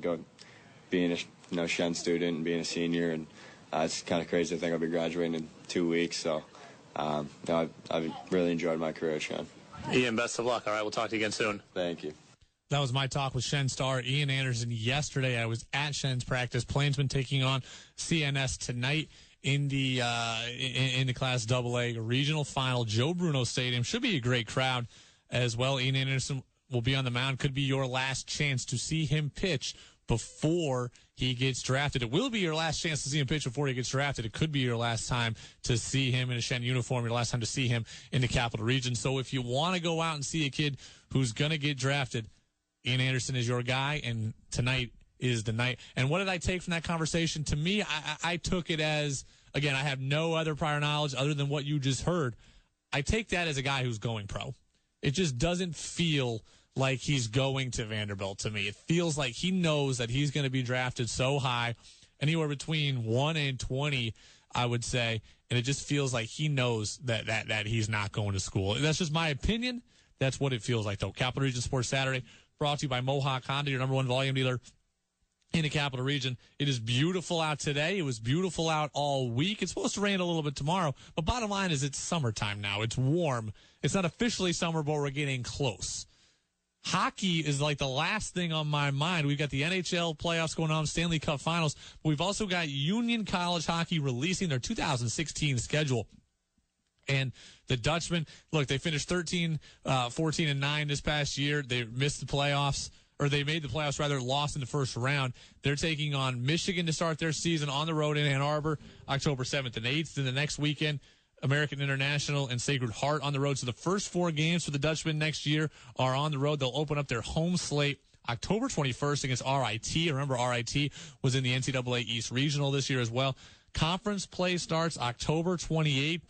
Speaker 8: being a Shen student and being a senior, and it's kind of crazy to think I'll be graduating in 2 weeks. So, I've really enjoyed my career at Shen.
Speaker 7: Ian, best of luck. All right, we'll talk to you again soon.
Speaker 8: Thank you.
Speaker 2: That was my talk with Shen star Ian Anderson yesterday. I was at Shen's practice. Plainsman taking on CNS tonight in the Class AA regional final. Joe Bruno Stadium. Should be a great crowd as well. Ian Anderson will be on the mound. Could be your last chance to see him pitch before he gets drafted. It will be your last chance to see him pitch before he gets drafted. It could be your last time to see him in a Shen uniform, your last time to see him in the Capital Region. So if you want to go out and see a kid who's going to get drafted, Ian Anderson is your guy, and tonight is the night. And what did I take from that conversation? To me, I took it as, again, I have no other prior knowledge other than what you just heard. I take that as a guy who's going pro. It just doesn't feel like he's going to Vanderbilt to me. It feels like he knows that he's going to be drafted so high, anywhere between 1 and 20, I would say, and it just feels like he knows that he's not going to school. That's just my opinion. That's what it feels like, though. Capital Region Sports Saturday, brought to you by Mohawk Honda, your number one volume dealer in the Capital Region. It is beautiful out today. It was beautiful out all week. It's supposed to rain a little bit tomorrow, but bottom line is it's summertime now. It's warm. It's not officially summer, but we're getting close. Hockey is like the last thing on my mind. We've got the NHL playoffs going on, Stanley Cup finals. But we've also got Union College hockey releasing their 2016 schedule. And the Dutchmen, look, they finished 14-9 this past year. They missed the playoffs, or they made the playoffs, rather, lost in the first round. They're taking on Michigan to start their season on the road in Ann Arbor, October 7th and 8th. Then the next weekend, American International, and Sacred Heart on the road. So the first 4 games for the Dutchmen next year are on the road. They'll open up their home slate October 21st against RIT. Remember, RIT was in the NCAA East Regional this year as well. Conference play starts October 28th.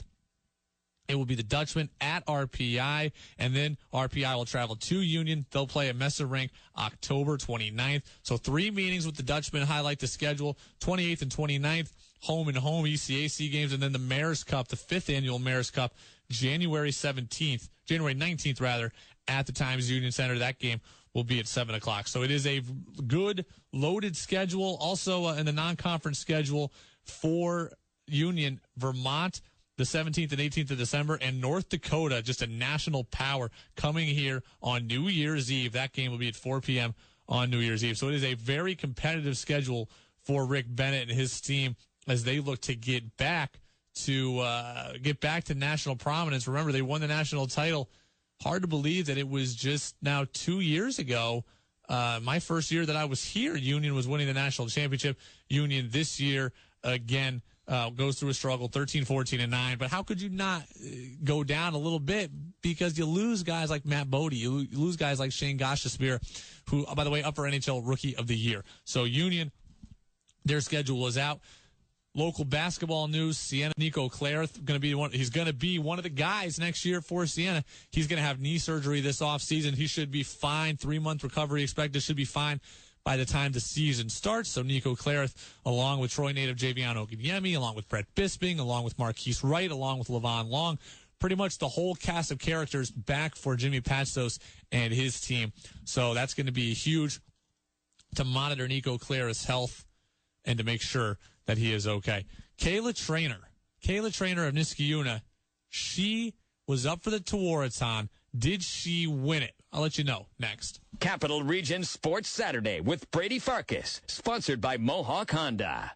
Speaker 2: It will be the Dutchmen at RPI, and then RPI will travel to Union. They'll play at Messer Rink October 29th. So 3 meetings with the Dutchmen highlight the schedule, 28th and 29th, home and home ECAC games, and then the Mayor's Cup, the 5th annual Mayor's Cup, January 19th, at the Times Union Center. That game will be at 7 o'clock. So it is a good, loaded schedule. Also in the non-conference schedule for Union, Vermont, the 17th and 18th of December, and North Dakota, just a national power, coming here on New Year's Eve. That game will be at 4 p.m. on New Year's Eve. So it is a very competitive schedule for Rick Bennett and his team as they look to get back to national prominence. Remember, they won the national title. Hard to believe that it was just now 2 years ago. My first year that I was here, Union was winning the national championship. Union this year, again, goes through a struggle, 13, 14, and 9. But how could you not go down a little bit? Because you lose guys like Matt Bodie. You lose guys like Shane Gostisbehere, who, by the way, up for NHL Rookie of the Year. So Union, their schedule is out. Local basketball news, Siena, Nico Clairth, he's going to be one of the guys next year for Siena. He's going to have knee surgery this offseason. He should be fine. 3-month recovery expected. Should be fine by the time the season starts. So Nico Clairth, along with Troy native Javion Oganyemi, along with Brett Bisping, along with Marquise Wright, along with Levon Long, pretty much the whole cast of characters back for Jimmy Pastos and his team. So that's going to be huge to monitor Nico Clairth's health and to make sure that he is okay. Kayla Trainer of Niskayuna, she was up for the Tewaaraton. Did she win it? I'll let you know next.
Speaker 1: Capital Region Sports Saturday with Brady Farkas, sponsored by Mohawk Honda.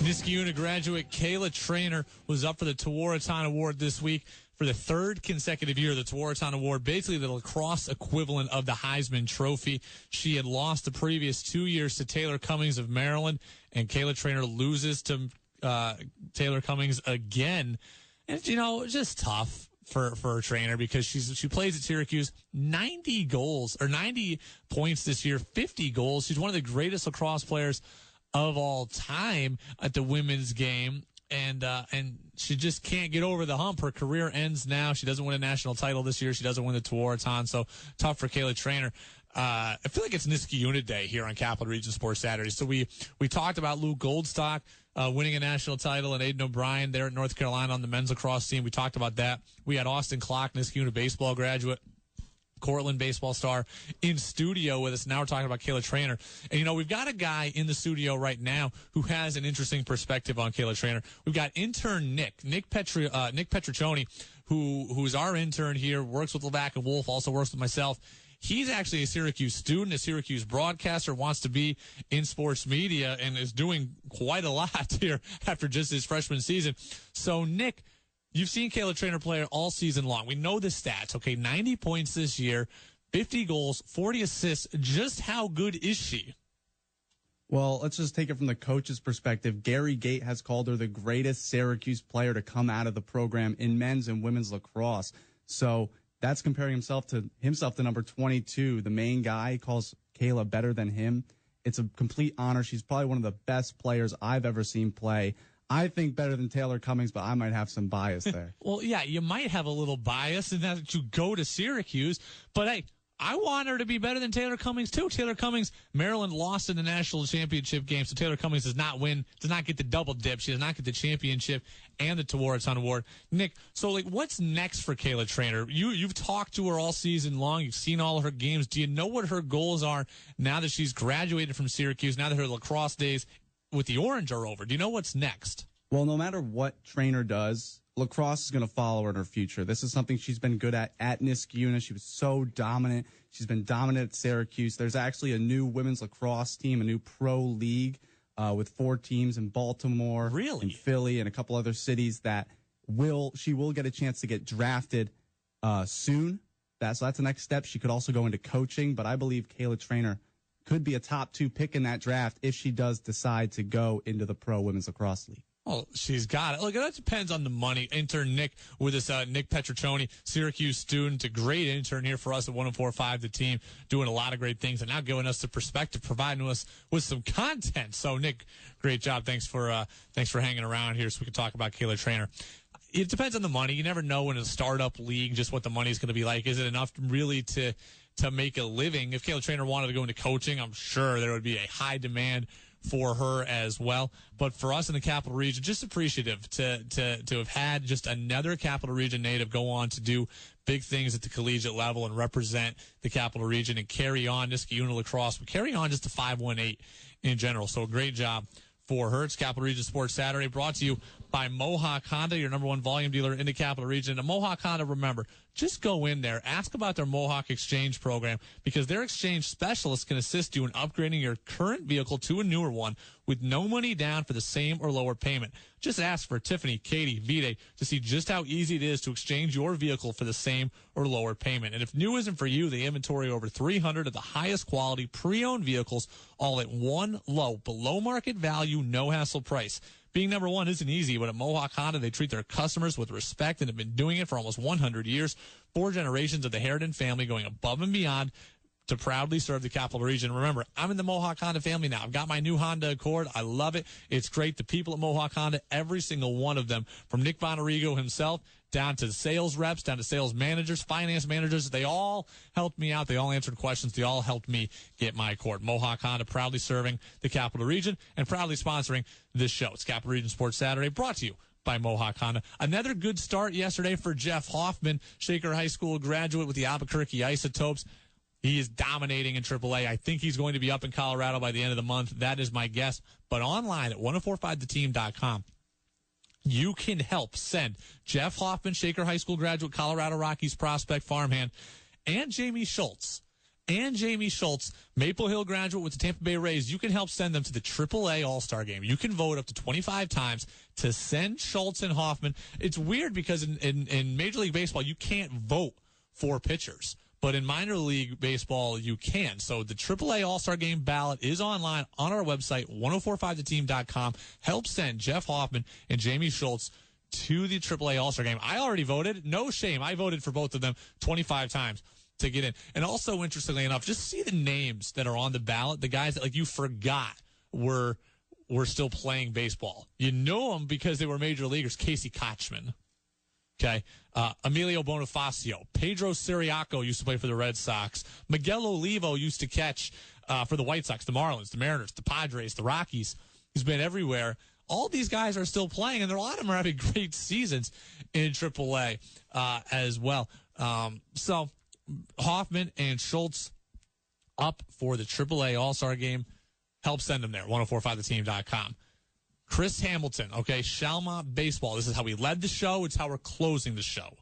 Speaker 2: Niskayuna graduate Kayla Trainer was up for the Tewaaraton Award this week for the 3rd consecutive year. The Tewaaraton Award, basically the lacrosse equivalent of the Heisman Trophy. She had lost the previous 2 years to Taylor Cummings of Maryland, and Kayla Trainer loses to Taylor Cummings again. And, just tough for a Trainer because she plays at Syracuse. 90 points this year, 50 goals. She's one of the greatest lacrosse players of all time at the women's game. And she just can't get over the hump. Her career ends now. She doesn't win a national title this year. She doesn't win the Tewaaraton. So tough for Kayla Trainer. I feel like it's Niskayuna Day here on Capital Region Sports Saturday. So we talked about Luke Goldstock winning a national title and Aiden O'Brien there at North Carolina on the men's lacrosse team. We talked about that. We had Austin Clark, Niskayuna baseball graduate, Cortland baseball star, in studio with us. Now we're talking about Kayla Trainer. And, we've got a guy in the studio right now who has an interesting perspective on Kayla Trainer. We've got intern Nick Petriccioni, who's our intern here, works with Levac and Wolf, also works with myself. He's actually a Syracuse student, a Syracuse broadcaster, wants to be in sports media, and is doing quite a lot here after just his freshman season. So, Nick, you've seen Kayla Trainer play all season long. We know the stats, okay? 90 points this year, 50 goals, 40 assists. Just how good is she?
Speaker 9: Well, let's just take it from the coach's perspective. Gary Gate has called her the greatest Syracuse player to come out of the program in men's and women's lacrosse. So that's comparing himself to number 22. The main guy calls Kayla better than him. It's a complete honor. She's probably one of the best players I've ever seen play. I think better than Taylor Cummings, but I might have some bias there.
Speaker 2: Well, yeah, you might have a little bias in that you go to Syracuse, but hey, I want her to be better than Taylor Cummings too. Taylor Cummings, Maryland lost in the national championship game, so Taylor Cummings does not get the double dip. She does not get the championship and the Tewaaraton Award. Nick, so what's next for Kayla Trainer? You've talked to her all season long. You've seen all of her games. Do you know what her goals are now that she's graduated from Syracuse? Now that her lacrosse days with the Orange are over, do you know what's next?
Speaker 9: Well, no matter what Trainer does, lacrosse is going to follow her in her future. This is something she's been good at Niskayuna. She was so dominant. She's been dominant at Syracuse. There's actually a new women's lacrosse team, a new pro league with 4 teams in Baltimore,
Speaker 2: really?
Speaker 9: and Philly, and a couple other cities that she will get a chance to get drafted soon. So that's the next step. She could also go into coaching, but I believe Kayla Trainer could be a top 2 pick in that draft if she does decide to go into the Pro Women's Lacrosse League.
Speaker 2: Well, she's got it. Look, that depends on the money. Intern Nick with us, Nick Petroccioni, Syracuse student, a great intern here for us at 104.5 The Team, doing a lot of great things and now giving us the perspective, providing us with some content. So, Nick, great job. Thanks for hanging around here so we can talk about Kayla Trainer. It depends on the money. You never know in a startup league just what the money is going to be like. Is it enough really to make a living? If Kayla Trainer wanted to go into coaching, I'm sure there would be a high demand for her as well. But for us in the Capital Region, just appreciative to have had just another Capital Region native go on to do big things at the collegiate level and represent the Capital Region and carry on Niskayuna lacrosse, but carry on just the 518 in general. So a great job for her. It's Capital Region Sports Saturday, brought to you by Mohawk Honda, your number one volume dealer in the Capital Region. And Mohawk Honda, remember, just go in there, ask about their Mohawk Exchange program, because their exchange specialists can assist you in upgrading your current vehicle to a newer one with no money down for the same or lower payment. Just ask for Tiffany, Katie, Vide to see just how easy it is to exchange your vehicle for the same or lower payment. And if new isn't for you, they inventory over 300 of the highest quality pre-owned vehicles, all at one low, below market value, no hassle price. Being number one isn't easy, but at Mohawk Honda, they treat their customers with respect and have been doing it for almost 100 years. 4 generations of the Harridan family going above and beyond to proudly serve the Capital Region. Remember, I'm in the Mohawk Honda family now. I've got my new Honda Accord. I love it. It's great. The people at Mohawk Honda, every single one of them, from Nick Bonarigo himself down to sales reps, down to sales managers, finance managers, they all helped me out. They all answered questions. They all helped me get my Accord. Mohawk Honda proudly serving the Capital Region and proudly sponsoring this show. It's Capital Region Sports Saturday, brought to you by Mohawk Honda. Another good start yesterday for Jeff Hoffman, Shaker High School graduate with the Albuquerque Isotopes. He is dominating in AAA. I think he's going to be up in Colorado by the end of the month. That is my guess. But online at 1045theteam.com, you can help send Jeff Hoffman, Shaker High School graduate, Colorado Rockies prospect, farmhand, and Jamie Schultz, Maple Hill graduate with the Tampa Bay Rays. You can help send them to the AAA All-Star Game. You can vote up to 25 times to send Schultz and Hoffman. It's weird because in Major League Baseball, you can't vote for pitchers. But in minor league baseball, you can. So the AAA All-Star Game ballot is online on our website, 1045theteam.com. Help send Jeff Hoffman and Jamie Schultz to the AAA All-Star Game. I already voted. No shame. I voted for both of them 25 times to get in. And also, interestingly enough, just see the names that are on the ballot, the guys that you forgot were still playing baseball. You know them because they were major leaguers. Casey Kochman. Okay. Emilio Bonifacio. Pedro Siriaco used to play for the Red Sox. Miguel Olivo used to catch for the White Sox, the Marlins, the Mariners, the Padres, the Rockies. He's been everywhere. All these guys are still playing, and a lot of them are having great seasons in AAA as well. So Hoffman and Schultz up for the AAA All-Star Game. Help send them there, 1045theteam.com. Chris Hamilton, okay, Chalmont Baseball. This is how we led the show. It's how we're closing the show.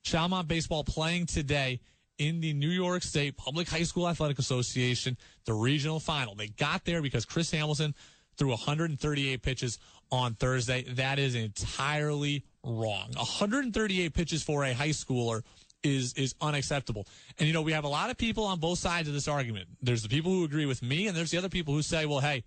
Speaker 2: Chalmont Baseball playing today in the New York State Public High School Athletic Association, the regional final. They got there because Chris Hamilton threw 138 pitches on Thursday. That is entirely wrong. 138 pitches for a high schooler is unacceptable. And, you know, we have a lot of people on both sides of this argument. There's the people who agree with me, and there's the other people who say, well, hey,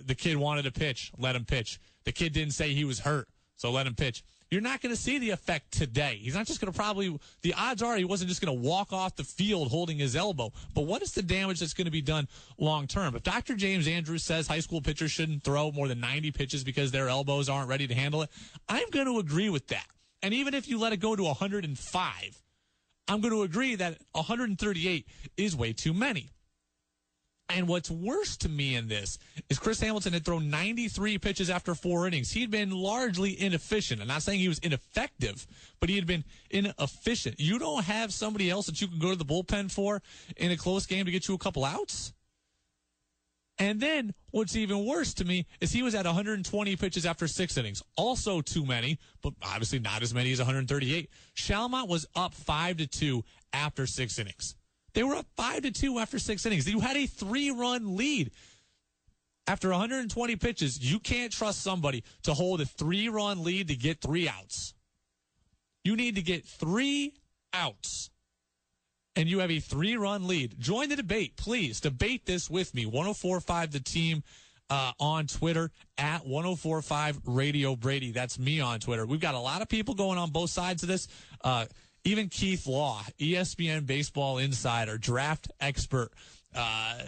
Speaker 2: the kid wanted to pitch, let him pitch. The kid didn't say he was hurt, so let him pitch. You're not going to see the effect today. He's not just going to the odds are he wasn't just going to walk off the field holding his elbow. But what is the damage that's going to be done long term? If Dr. James Andrews says high school pitchers shouldn't throw more than 90 pitches because their elbows aren't ready to handle it, I'm going to agree with that. And even if you let it go to 105, I'm going to agree that 138 is way too many. And what's worse to me in this is Chris Hamilton had thrown 93 pitches after 4 innings. He'd been largely inefficient. I'm not saying he was ineffective, but he had been inefficient. You don't have somebody else that you can go to the bullpen for in a close game to get you a couple outs? And then what's even worse to me is he was at 120 pitches after 6 innings. Also too many, but obviously not as many as 138. Chalmont was up 5-2 after 6 innings. They were up 5-2 after 6 innings. You had a 3-run lead. After 120 pitches, you can't trust somebody to hold a 3-run lead to get 3 outs. You need to get 3 outs. and you have a 3-run lead, join the debate. Please debate this with me. 1045 The Team on Twitter, at 1045 Radio Brady. That's me on Twitter. We've got a lot of people going on both sides of this. Even Keith Law, ESPN Baseball Insider, draft expert.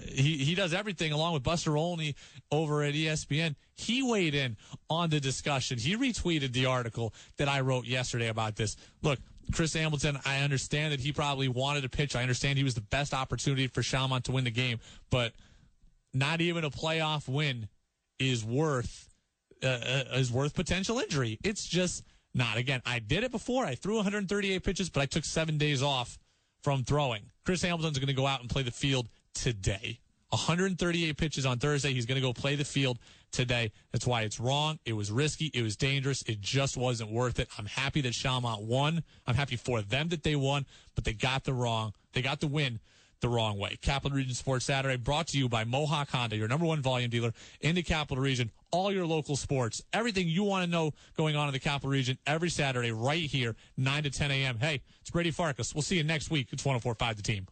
Speaker 2: He does everything along with Buster Olney over at ESPN. He weighed in on the discussion. He retweeted the article that I wrote yesterday about this. Look, Chris Hamilton, I understand that he probably wanted to pitch. I understand he was the best opportunity for Shalmont to win the game, but not even a playoff win is worth potential injury. It's just not. Again, I did it before. I threw 138 pitches, but I took 7 days off from throwing. Chris Hamilton's going to go out and play the field today. 138 pitches on Thursday. He's going to go play the field today. That's why it's wrong. It was risky. It was dangerous. It just wasn't worth it. I'm happy that Shalmont won. I'm happy for them that they won, but they got the win the wrong way. Capital Region Sports Saturday brought to you by Mohawk Honda, your #1 volume dealer in the Capital Region. All your local sports, everything you want to know going on in the Capital Region every Saturday right here, 9 to 10 a.m. Hey, it's Brady Farkas. We'll see you next week. It's 1045 The Team.